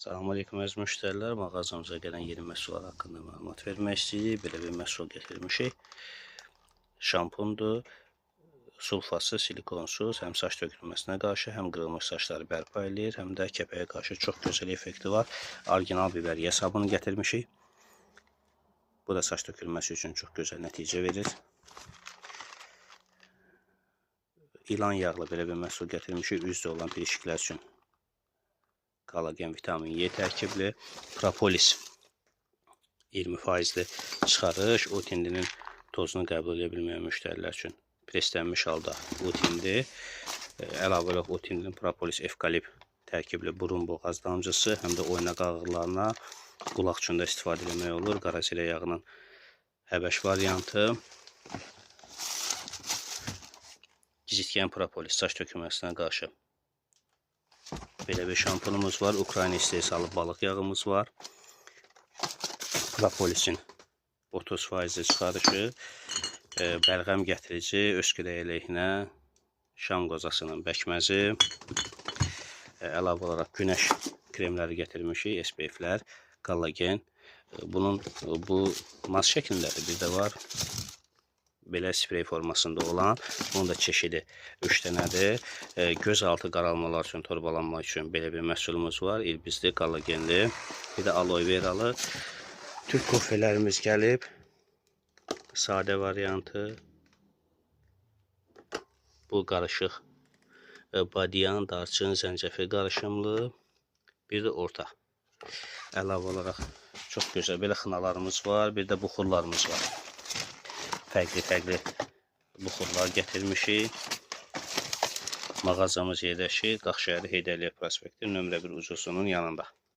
Salamünaleyküm əziz müştərilər, mağazamıza gələn yeni məhsullar haqqında məlumat vermək istəyirik. Belə bir məhsul gətirmişik. Şampundur, sulfatsız, silikonsuz, həm saç tökülməsinə qarşı, həm qırılmış saçları bərpa eləyir, həm də kəpəyə qarşı çox gözəl effekti var. Orijinal biberiye sabunu gətirmişik. Bu da saç tökülməsi üçün çox gözəl nəticə verir. İlan yağlı belə bir məhsul gətirmişik, üzdə olan pirişiklər üçün. Kollagen, vitamin E tərkibli, propolis 20%li çıxarış, o tindinin tozunu qəbul edə bilməyən müştərilər üçün preslənmiş halda o tindi, əlavə olaraq o tindinin propolis evkalip tərkibli burun boğaz damcısı, həm də oynaq ağrılarına, qulaq üçün də istifadə etmək olur. Qarasilə yağının həbəş variantı, gicitkən propolis saç tökülməsinə qarşı. Belə bir şampunumuz var. Ukrayna istehsalı balıq yağımız var. Propolisin 30% çıxarışı, bəlğəm gətirici, öskürək əleyhinə, şam qozasının bəkməzi, əlavə olaraq günəş kremləri gətirmişik, SPF-lər, kollagen. Bu mas şəklindədir, bir də var. Belə sprey formasında olan, bunun da çeşidi 3 dənədir. Göz altı qaralmalar üçün, torbalanma üçün belə bir məhsulumuz var. İlbizli, kollagenli, bir də aloe veralı. Türk kofelərimiz gəlib. Sadə variantı. Bu qarışıq badiyan, darçın, zəncəfil qarışımlı. Bir də orta. Əlavə olaraq çox gözəl belə xınalarımız var. Bir də buxurlarımız var. Fərqli buxurlar gətirmişik. Mağazamız yerləşir Qax şəhəri Heydərliyə prospekti nömrə 1 ucusunun yanında.